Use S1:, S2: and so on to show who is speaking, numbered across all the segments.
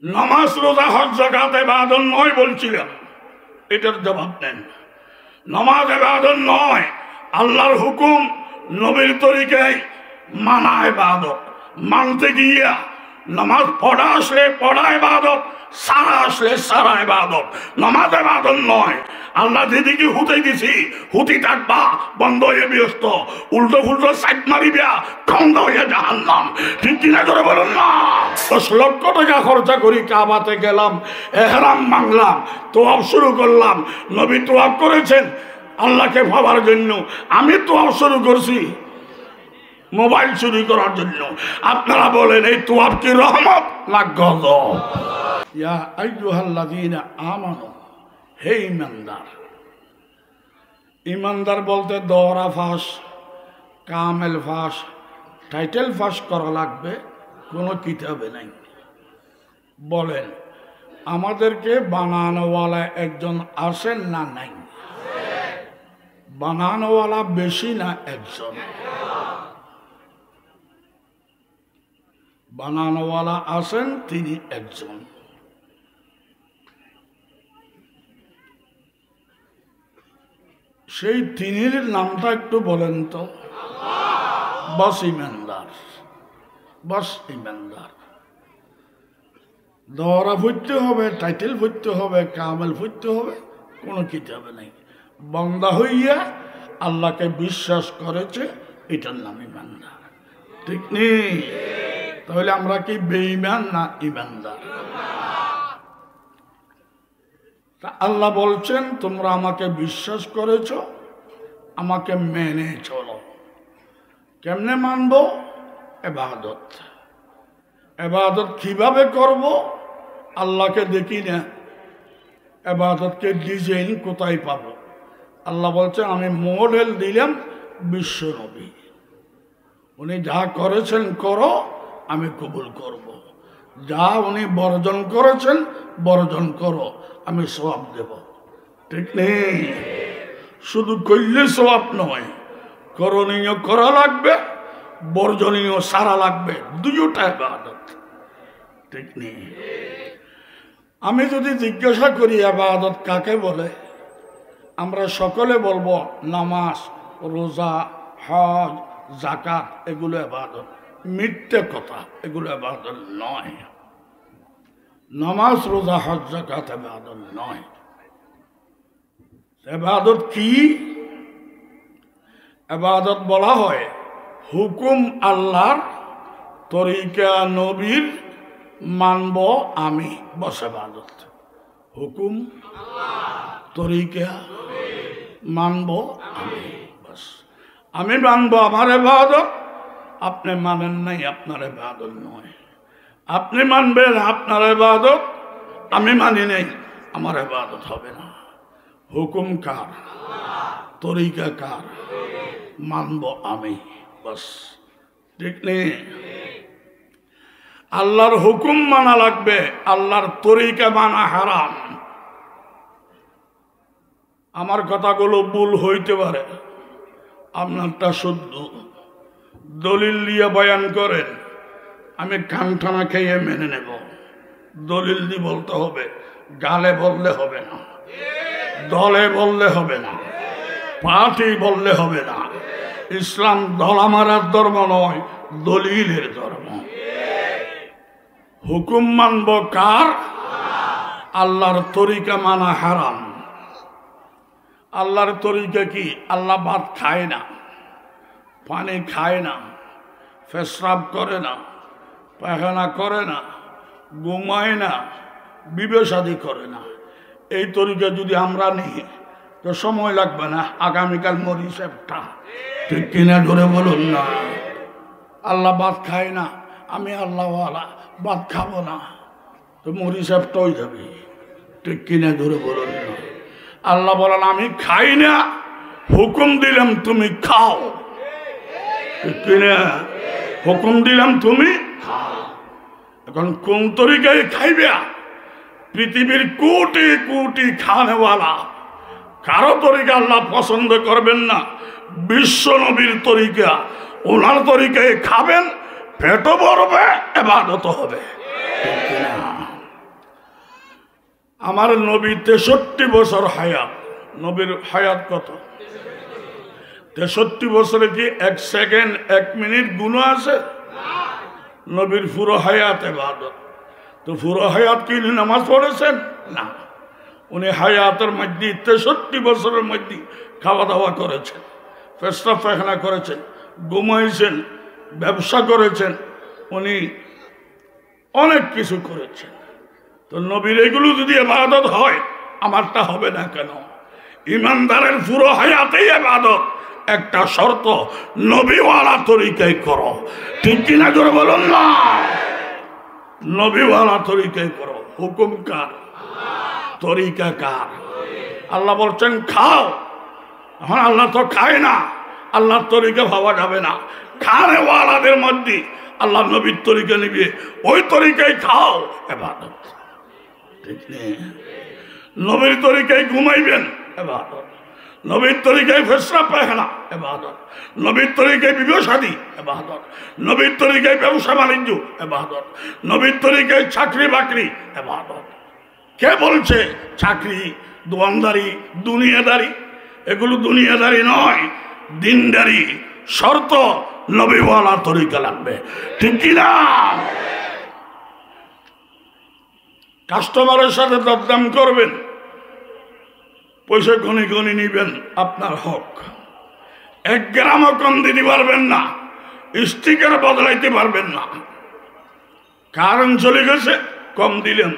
S1: নামাজ রোজা হজ যাকাত ইবাদত নয় বলছিলাম, এটার জবাব দেন। নামাজ ইবাদত নয়, আল্লাহর হুকুম নবীর তরিকায় মানা ইবাদত। মানতে গিয়া নামাজ পড়া আসলে পড়া ইবাদত, সারা আসলে সারা ইবাদত। নামাজ ইবাদত নয়। আল্লাহ যেদিকে হুতাই দিছি হুতি থাকবা, বন্ধ হয়ে ব্যস্ত, উল্টো ফুল্টো সাইড মারিবা, খন্দ হয়ে জাহান্নাম। ঠিক কিনা করে বলুন না? 10 লক্ষ টাকা খরচা করি কাবাতে গেলাম, এহরাম মাংলাম, তোয়াব শুরু করলাম। নবী তোয়াব করেছেন আল্লাহকে পাওয়ার জন্য, আমি তোয়াব শুরু করছি মোবাইল চুরি করার জন্য। আপনারা বলেন এই তোয়াব কি রহমত না গজব? ইয়া আইয়ুহাল্লাযীনা আমানু, হে ইমানদার। ইমানদার বলতে দরা ফাঁস, কামেল ফাঁস, টাইটেল ফাঁস করা লাগবে, কোনো কিতাবে নাই। বলেন আমাদেরকে বানানোওয়ালা একজন আছেন না নাই? বানানোওয়ালা বেশি না একজন? বানানোওয়ালা আছেন, তিনি একজন। সেই তিনির নামটা একটু বলেন তো। বস ইমানদার, বস ইমানদার। দরা ফুটতে হবে, টাইটেল ফুটতে হবে, কামেল ফুটতে হবে, কোনো কিতাবে নাই। বান্দা হইয়া আল্লাহকে বিশ্বাস করেছে, এটার নাম ইমানদার। ঠিক নেই? তাহলে আমরা কি বেঈমান না ইমানদার? আল্লাহ বলছেন তোমরা আমাকে বিশ্বাস করেছ, আমাকে মেনে চলো। কেমনে মানব? ইবাদত। ইবাদত কিভাবে করব? আল্লাহকে দেখি না, ইবাদতকে ডিজাইন কোথায় পাবো? আল্লাহ বলছেন আমি মডেল দিলাম বিশ্ব নবী, উনি যা করেছেন করো, আমি কবুল করব। যা উনি বর্জন করেছেন বর্জন করো, আমি সওয়াব দেব। ঠিক নেই? শুধু করলে সওয়াব নয়, করণীয় করা লাগবে, বর্জনীয় সারা লাগবে, দুইটা ইবাদত। ঠিক নেই? আমি যদি জিজ্ঞাসা করি ইবাদত কাকে বলে, আমরা সকলে বলবো নামাজ, রোজা, হজ, যাকাত, এগুলো ইবাদত। মিথ্যে কথা, এগুলো ইবাদত নয়। নামাজ, রোজা, হজ, যাকাত ইবাদত নয়। ইবাদত কি? ইবাদত বলা হয় হুকুম আল্লাহর, তরিকা নবীর মানব আমি, বস ইবাদত। হুকুম তরিকা মানব আমি, বস আমি মানব, আমার ইবাদত। আপনি মানেন নাই, আপনার ইবাদত নয়। আপনি মানবেন আপনার ইবাদত, আমি মানি নাই, আমার ইবাদত হবে না। হুকুম কার? তরিকা কার? মানব আমি, বাস। ঠিক নেই? আল্লাহর হুকুম মানা লাগবে, আল্লাহর তরিকা মানা হারাম। আমার কথাগুলো ভুল হইতে পারে, আপনারটা শুদ্ধ। দলিল দিয়ে বয়ান করেন, আমি কানঠানা খেয়ে মেনে নেব। দলিল দিয়ে বলতে হবে, গালে বললে হবে না, দলে বললে হবে না, পার্টি বললে হবে না। ইসলাম দলা মারার ধর্ম নয়, দলিলের ধর্ম। হুকুম মানব কার? আল্লাহর তরিকা মানা হারাম। আল্লাহর তরিকা কি? আল্লাহ ভাত খায় না, পানি খায় না, পেশাব করে না, পায়খানা করে না, ঘুমায় না, বিবেশাদি করে না। এই তরিকা যদি আমরা নিই তো সময় লাগবে না, আগামীকাল মরি সেপটা। ঠিক কিনা ধরে বলুন না? আল্লাহ ভাত খায় না, আমি আল্লাহওয়ালা ভাত খাবো না, তো মরি সেপটা হয়ে যাবে। ঠিক কিনা ধরে বলুন না? আল্লাহ বলেন আমি খাই না, হুকুম দিলাম তুমি খাও। ঠিক কিনা? হুকুম দিলাম তুমি খাও। এখন কোন তরিকায় খাইবে? পৃথিবীর কোটি কোটি খানেওয়ালা, কারো তরিকা আল্লাহ পছন্দ করবেন না। বিশ্ব নবীর তরিকা, ওনার তরিকায় খাবেন, পেটও ভরবে, ইবাদত হবে। ঠিক কিনা? আমার নবী 63 বছর হায়াত। নবীর হায়াত কত? 63 বছরে কি 1 সেকেন্ড 1 মিনিট গুণ আছে? নবীর পুরো হায়াত ইবাদত। তো পুরো হায়াত কি নামাজ পড়েছেন? না, উনি হায়াতের মধ্যে 63 বছরের মধ্যে খাওয়া দাওয়া করেছেন, পেশাব পায়খানা করেছেন, ঘুমাইছেন, ব্যবসা করেছেন, উনি অনেক কিছু করেছেন। তো নবীর এগুলো যদি ইবাদত হয়, আমারটা হবে না কেন? ইমানদারের পুরো হায়াতেই ইবাদত। একটা শর্ত, নবীওয়ালা তরিকায় করো। ঠিক কিনা জোরে বলুন না? নবীওয়ালা তরিকায় করো। হুকুম কার? তরিকা কার? আল্লাহ বলছেন খাও। এখন আল্লাহ তো খায় না, আল্লাহর তরিকা ভাবা যাবে না। খানেওয়ালাদের মধ্যে আল্লাহ নবীর তরিকা নিবে, ওই তরিকায় খাও, ইবাদত। ঠিক নেই? নবীর তরিকায় ঘুমাইবেন, ইবাদত। নবীর তরিকায় পেশাব পায়খানা, ইবাদত। নবীর তরিকায় বিবাহ শাদী, ইবাদত। নবীর তরিকায় ব্যবসা বাণিজ্য, ইবাদত। নবীর তরিকায় চাকরি বাকরি, ইবাদত। কে বলছে চাকরি, দোয়ানদারি, দুনিয়াদারি? এগুলো দুনিয়াদারি নয়, দিনদারি। শর্ত, নবীওয়ালা তরিকা লাগবে। ঠিক কিনা? কাস্টমারের সাথে দরদাম করবেন, পয়সা গনি গনি নিবেন, আপনার হক। 1 গ্রামও কম দিতে পারবেন না, স্টিকার বদলাইতে পারবেন না। কারণ চলে গেছে, কম দিলেন।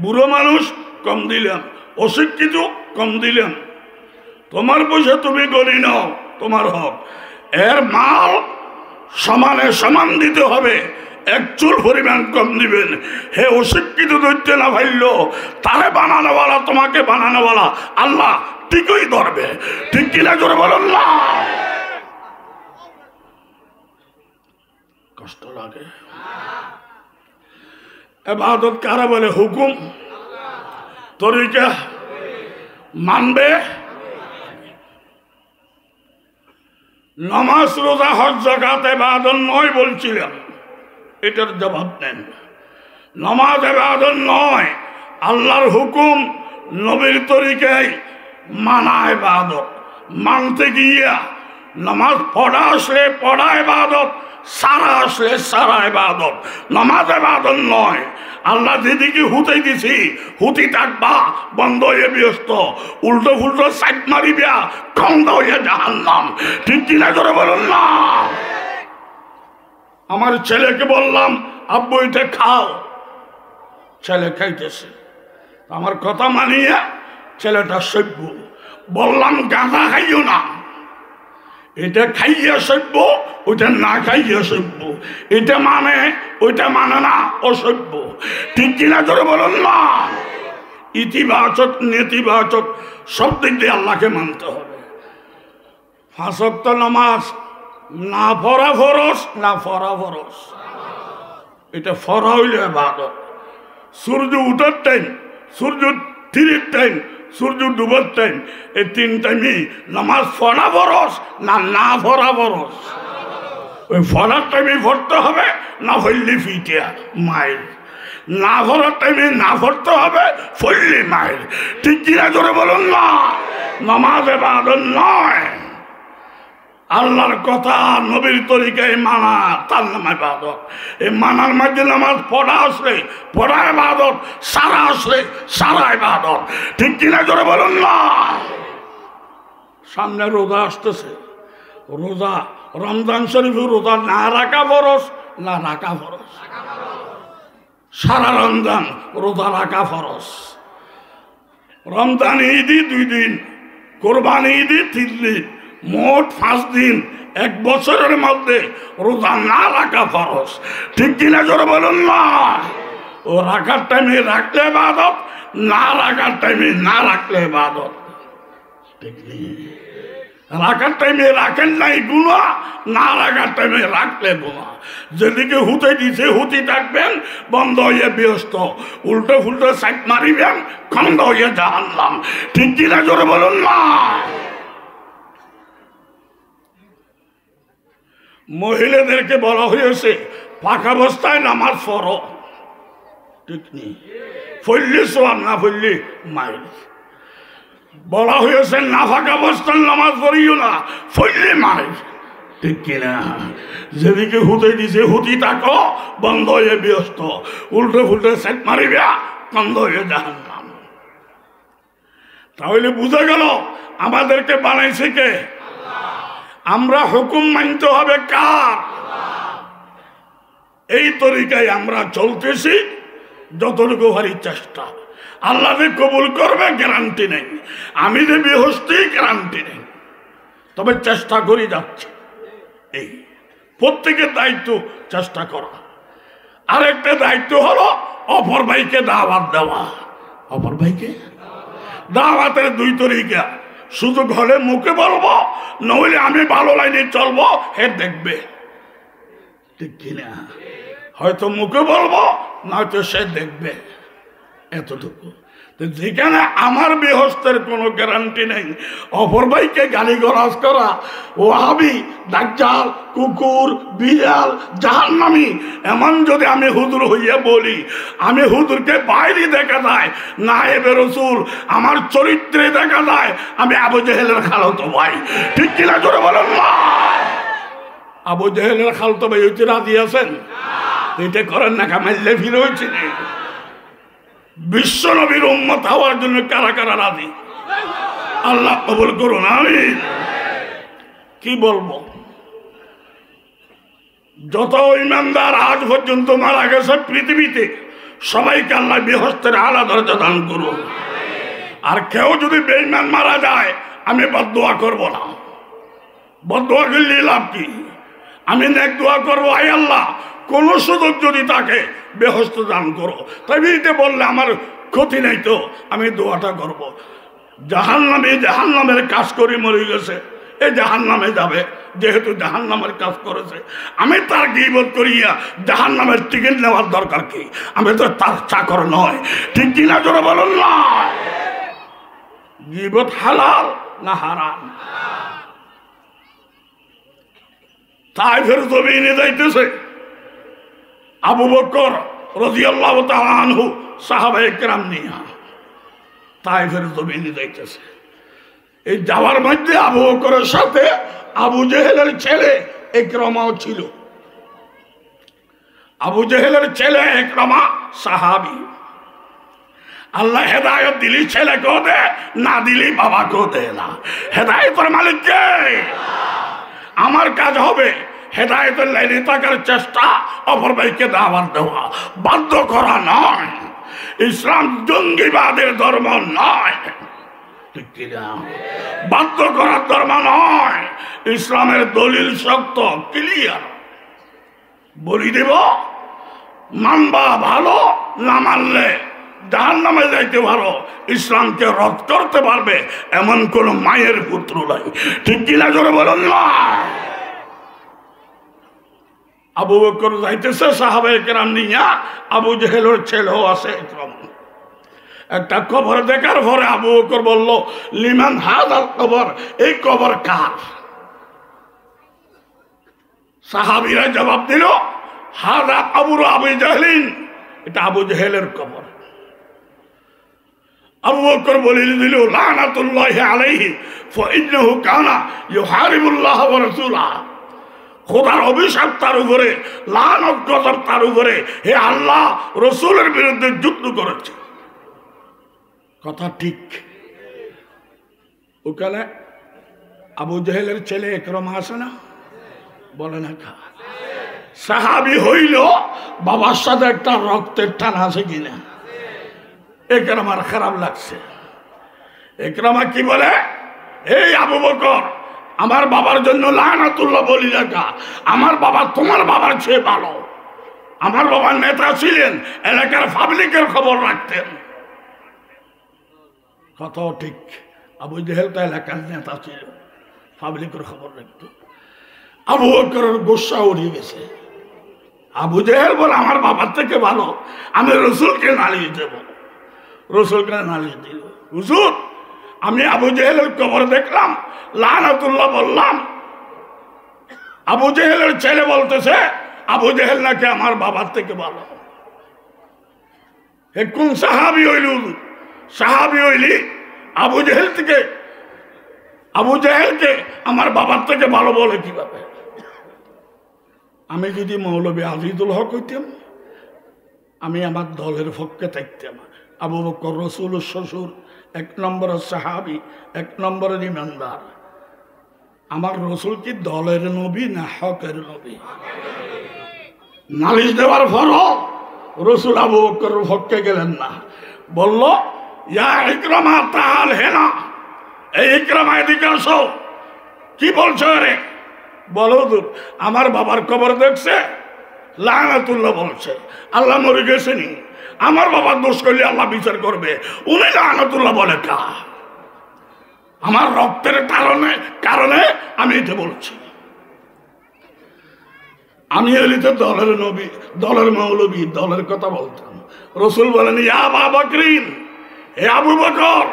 S1: বুড়ো মানুষ, কম দিলেন। অশিক্ষিত, কম দিলেন। তোমার পয়সা তুমি গনি নাও, তোমার হক। এর মাল সমানে সমান দিতে হবে, 1 চুল পরিমাণ কম দিবেন। হে অশিক্ষিত ধরতে না ভাইল, তারে বানানোওয়ালা, তোমাকে বানানোওয়ালা আল্লাহ ঠিকই ধরবে। ঠিক কিনা জোরে বলুন না? কষ্ট লাগে? ইবাদত কারা বলে? হুকুম, তরিকা মানবে। নামাজ, রোজা, হজ, যাকাত ইবাদত নয় বলছিলাম, এটার জবাব নেন। নামাজ ইবাদত নয়, আল্লাহর হুকুম নবীর তরিকায় মানা ইবাদত। মানতে গিয়া নামাজ পড়া আসলে পড়া ইবাদত, সারা আসলে সারা ইবাদত। নামাজ ইবাদত নয়। আল্লাহ যেদিকে হুতাই দিছি হুতি থাকবা, বন্ধ হয়ে ব্যস্ত, উল্টো ফুল্টো সাইড মারিবা, খন্দ হয়ে জাহান্নাম। ঠিক কিনা করে বলুন না? আমার ছেলেকে বললাম, আব্বু এটা খাও, ছেলে খাইতেছে। আমার কথা মানিয়ে ছেলেটা সভ্য। বললাম গাঁজা খাইও না, এটা খাইয়া সভ্য, ওইটা না খাইয়া সভ্য। এটা মানে, ওইটা মানে না, অসভ্য। ঠিক কিনা করে বলুন না? ইতিবাচক নেতিবাচক সব দিক দিয়ে আল্লাহকে মানতে হবে। 5 ওয়াক্ত নামাজ না পড়া ফরজ, না পড়া ফরজ। এটা ফরা হইলে ইবাদত। সূর্য উঠার টাইম, সূর্য তীরের টাইম, সূর্য ডুবার টাইম, এই 3 টাইমে নামাজ পড়া ফরজ না না পড়া ফরজ? ওই পড়ার টাইমে পড়তে হবে, না পড়লে ফিটিয়া মায়ের। না পড়ার টাইমে না পড়তে হবে, পড়লে মায়ের। ঠিক কিনা করে বলুন না? নামাজ ইবাদত নয়, আল্লাহর কথা নবীর তরিকায় মানা, তার নাম ইবাদত। এই মানার মধ্যে নামাজ পড়া আসলে পড়া ইবাদত, সারা আসলে সারা ইবাদত। ঠিক কিনা জোরে বলুন না? সামনে রোজা আসতেছে, রোজা রমজান শরীফে রোজা না রাখা ফরজ, না রাখা ফরজ? সারা রমজান রোজা রাখা ফরজ। রমজান ঈদই 2 দিন, কোরবানি ঈদই 3 দিন, মোট 5 দিন। 1 বছরের মধ্যে রোজা না রাখা ফরজ। ঠিক কিনা জোরে বলুন না? ও রাখার টাইমে রাখলে ইবাদত, না রাখার টাইমে না রাখলে ইবাদত। ঠিক নেই? রাখার টাইমে রাখেন নাই গুনাহ, না রাখার টাইমে রাখলে গুনাহ। যেদিকে হুতে দিছে হুতি থাকবেন, বন্ধ হয়ে ব্যস্ত, উল্টো ফুল্টো সাইড মারিবেন, খন্দ হয়ে জাহান্নাম। ঠিক কিনা জোরে বলুন না? মহিলাদেরকে বলা হয়েছে পাকা অবস্থায় নামাজ পড়ো। ঠিক নেই? ফল্লি সোয়াব, না ফল্লি মাইল। বলা হয়েছে নাফাক অবস্থান নামাজ পড়িও না, ফল্লি মাইল। ঠিক কিনা? যেদিকে হুতে দিছে হুতি থাকো, বন্ধ হয়ে ব্যস্ত, উল্টে ফুলটে সেট মারিবা, বন্ধ হয়ে জাহান্নাম। তাহলে বুঝা গেল আমাদেরকে বানাইছে কে? আমরা হুকুম মানতে হবে কার? এই তরিকায় আমরা চলতেছি, যতটুকু ভারী চেষ্টা। আল্লাহ যে কবুল করবে গ্যারান্টি নেই, আমি যে বেহস্তি গ্যারান্টি নেই, তবে চেষ্টা করে যাচ্ছে। এই প্রত্যেকের দায়িত্ব চেষ্টা করা। আরেকটা দায়িত্ব হলো অপর ভাইকে দাওয়াত দেওয়া। অপর ভাইকে দাওয়াতের দুই তরিকা, শুধু ঘরে মুখে বলবো, নইলে আমি ভালো লাইনে চলবো, হে দেখবে। ঠিক কিনা? হয়তো মুখে বলবো, নয়তো সে দেখবে, এতটুকু। যেখানে আমার বেহস্তের কোনো গ্যারান্টি নেই, অপর ভাইকে গালিগালাজ করা, ওয়াহাবি, দাজ্জাল, কুকুর, বিড়াল, জাহান্নামী, এমন যদি আমি হুজুর হইয়া বলি, আমি হুজুরকে বাইরে দেখা যায় নায়েবে রাসূল, আমার চরিত্রে দেখা যায় আমি আবু জেহেলের খালাতো ভাই। ঠিক কিনা জোরে বলেন না? আবু জেহেলের খালাতো ভাই হইতে রাজি আছেন? এটা করেন না, কামাইলে ফিরে হয়েছে। বিশ্ব নবীর উম্মত হওয়ার জন্য কারা কারা রাজি? আল্লাহ কবুল করুন, আমিন। কি বলবো, যত ইমানদার আজ পর্যন্ত মারা গেছে পৃথিবীতে, সবাইকে আল্লাহ বেহেশতের আলা দরজা দান করুন। আর কেউ যদি বেঈমান মারা যায়, আমি বদদুয়া করব না। বদদুয়া করলে লাভ কি? আমি নেক দোয়া করবো, আয় আল্লাহ কোন সুযোগ যদি তাকে বেহেশত দান করো। তাই এটা বললে আমার ক্ষতি নেই, তো আমি দোয়াটা করব। জাহান্নামের কাজ করে মরে গেছে, এ জাহান্নামে যাবে, যেহেতু জাহান্নামের কাজ করেছে, আমি তার গীবত করিয়া জাহান্নামের টিকিট নেওয়ার দরকার কি? আমি তো তার চাকর নয়। ঠিক কিনা জোরে বলুন না? গীবত হালাল না হারাম? তাই ফের জমিনে যাইতেছে আবু বকর রাদিয়াল্লাহু তাআলা আনহু সাহাবায়ে কেরাম নিয়া তায়েফের জমিনে যাইতেছে। এই যাওয়ার মধ্যে আবু বকরের সাথে আবু জেহেলের ছেলে ইকরামাও ছিল। আবু জেহেলের ছেলে ইকরামা সাহাবী। আল্লাহ হেদায়েত দিলি ছেলেকেও দে, না দিলি বাবাকেও দে না। হেদায়েতের মালিক কে? আমার কাজ হবে হেদায়েতের লাইনে থাকার চেষ্টা, অপর ভাইকে দাওয়াত দেওয়া, বাধ্য করা নয়। ইসলাম জঙ্গিবাদের ধর্ম নয়, ঠিক কিনা? বাধ্য করার ধর্ম নয়। ইসলামের দলিল শক্ত, ক্লিয়ার। বলি দেব, মানবা ভালো, না মানলে জাহান্নামে যাইতে পারো। ইসলামকে রদ করতে পারবে এমন কোন মায়ের পুত্র নাই। ঠিক কিনা জোরে বলুন না? আবু বকর যাইতেছে সাহাবায়ে কেরাম নিয়া, আবু জেহেলের ছেলেও আছে ইকরামা। একটা কবর দেখার পরে আবু বকর বলল, লিমান হাযাল কবর, এই কবর কার? সাহাবীরা জবাব দিল, হাযা কবরু আবু জাহলিন, এটা আবু জেহেলের কবর। আবু বকর বলে দিল, লানাতুল্লাহি আলাইহি ফাইন্নাহু কানা ইউহারিবুল্লাহ ওয়া রাসূলাহু, খোদার অভিশাপ তার উপরে, লানত গজব তার উপরে, হে আল্লাহ রাসূলের বিরুদ্ধে যুদ্ধ করেছে। কথা ঠিক। ওখানে আবু জেহেলের ছেলে ইকরামা আছে না? বলে না খা সাহাবী হইল, বাবার সাথে একটা রক্তের টান আছে কিনা? ইকরামার খারাপ লাগছে। ইকরামা কি বলে, এই আবু বকর, আমার বাবার জন্য লানাতুল্লাহ বলি রাখা। আমার বাবা তোমার বাবার চেয়ে ভালো। আমার বাবার নেতা ছিলেন, এলাকার পাবলিকের খবর রাখতেন। কথাও ঠিক। আবু জেহেল তো এলাকার নেতা ছিল, পাবলিকের খবর রাখত। আবু বকরের গোসা উড়িয়ে গেছে। আবু জেহেল বলে, আমার বাবার থেকে ভালো, আমি রসুলকে নালিশ দেব। রসুলকে নালিশ দিল। হুজুর, আমি আবু জেহেলের কবর দেখলাম, লানাতুল্লাহ বললাম। আবু জেহেলের ছেলে বলতেছে আবু জেহেল নাকি আমার বাবার থেকে ভালো। এ কোন সাহাবি হইল? সাহাবি হইলি আবু জেহেল থেকে, আবু জেহেলকে আমার বাবার থেকে ভালো বলে কিভাবে? আমি যদি মৌলবী আজিজুল হক হইতাম, আমি আমার দলের পক্ষে থাকতাম। আবু বকর রসুল শ্বশুর, 1 নম্বরের সাহাবি, 1 নম্বরের ইমানদার। আমার রসুল কি দলের নবী না হকের নবী? নালিশ দেওয়ার পরও রসুল আবু বকর পক্ষে গেলেন না, বলল ইয়া ইকরামা তাআল হেনা, এই ইকরামা এদিকে আসো। কি বলছো রে? বলো আমার বাবার কবর দেখছে, লানাতুল্লাহ বলছে আল্লাহ মরে গেছেনি, আমার বাবার দোষ করলে আল্লাহ বিচার করবে, উনি লানাতুল্লাহ বলে কা? আমার রক্তের কারণে আমি এটা বলছি। আমি এলিতে দলের নবী, দলের মৌলবী, দলের কথা বলতাম। রসুল বলেন ইয়া আবু বকরিন, হে আবু বকর,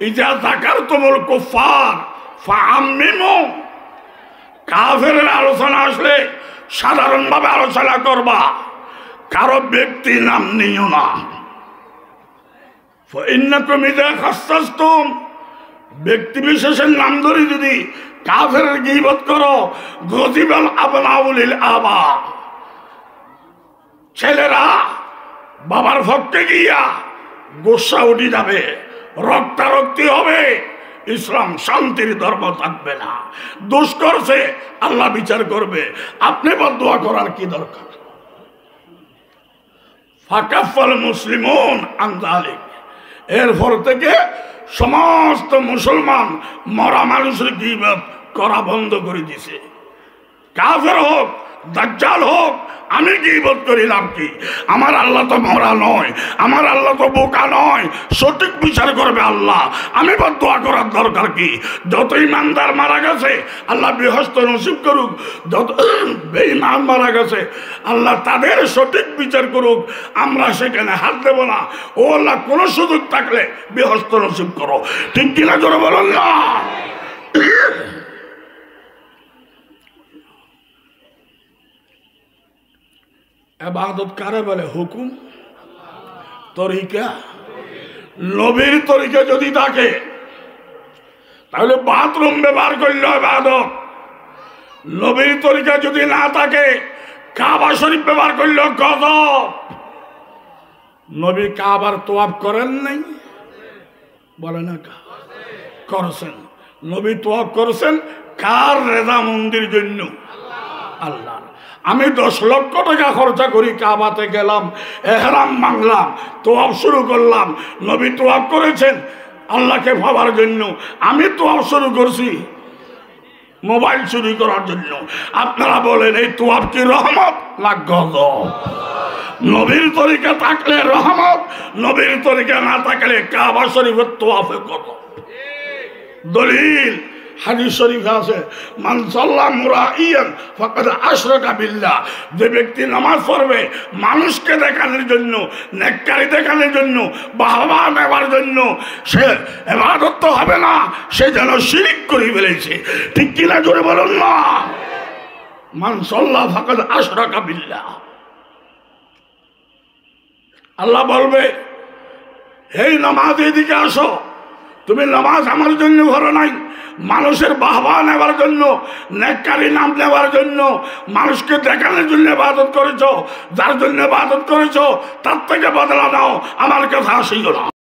S1: ইজা যাকারতুমুল কুফার ফাআম্মিমু, কাফেরের আলোচনা আসলে সাধারণভাবে আলোচনা করবা, কারো ব্যক্তি নাম নিও না। ফাইন্নাকুম ইযা খাসাসতুম, ব্যক্তি বিশেষের নাম ধরে যদি কাফেরের গীবত করো, গজিবাল আবনাউ লিল আবা, ছেলেরা বাবার পক্ষে গিয়া গোসা উঠে যাবে, রক্তারক্তি হবে, ইসলাম শান্তির ধর্ম থাকবে না। দোষ করছে আল্লাহ বিচার করবে, আপনি বদদুয়া করার কি দরকার? ফাকাফাল মুসলিমুন আন যালিক, এরপর থেকে সমস্ত মুসলমান মরা মানুষের গীবত করা বন্ধ করে দিছে। কাফের হোক, দাজ্জাল হোক, আমি গীবত করি লাভ কি? আমার আল্লাহ তো মরা নয়, আমার আল্লাহ তো বোকা নয়, সঠিক বিচার করবে আল্লাহ। আমি বদদুয়া করার দরকার কি? যত ইমানদার মারা গেছে আল্লাহ বেহেশত নসিব করুক, যত বেঈমান মারা গেছে আল্লাহ তাদের সঠিক বিচার করুক, আমরা সেখানে হাত দেব না। ও আল্লাহ, কোনো সুযোগ থাকলে বেহেশত নসিব করো। ঠিক কিনা জোরে বলুন না? ইবাদত কারে বলে? হুকুম, তরিকা। নবীর তরিকা যদি থাকে তাহলে বাথরুম ব্যবহার করলে ইবাদত। নবীর তরিকা যদি না থাকে কাবা শরীফ ব্যবহার করলে গজব। নবী কাবার তোয়াফ করেন নাই? বলে না করছেন। নবী তোয়াফ করছেন কার রেজামন্দির জন্য? আল্লাহ। আমি 10 লক্ষ টাকা খরচা করি, কাবাতে গেলাম, এহরাম মাংলাম, তোয়াফ শুরু করলাম। নবী তোয়াফ করেছেন আল্লাহকে পাওয়ার জন্য, আমি তোয়াফ শুরু করছি মোবাইল চুরি করার জন্য। আপনারা বলেন এই তোয়াফ কি রহমত না গজব? নবীর তরিকা থাকলে রহমত, নবীর তরিকা না থাকলে কাবা শরীফের তোয়াফে গজব। দলিল হাদিস শরীফে আছে, মান সাল্লা মুরাইয়ান ফাকাদ আশরাকা বিল্লাহ, যে ব্যক্তি নামাজ পড়বে মানুষকে দেখানোর জন্য, নেককারি দেখানোর জন্য, বাহবা নেওয়ার জন্য, সে ইবাদত তো হবে না, সে যেন শিরিক করে ফেলেছে। ঠিক কিনা জোরে বলুন না? মান সাল্লা ফাকাদ আশরাকা বিল্লাহ। আল্লাহ বলবে এই নামাজ এদিকে আসো, তুমি নামাজ আমার জন্য ঘরে নাই, মানুষের বাহবা নেওয়ার জন্য, নেককারি নাম নেওয়ার জন্য, মানুষকে দেখানোর জন্য ইবাদত করেছো। যার জন্য ইবাদত করেছো তার থেকে বদলা নাও, আমার কথা আসিও না।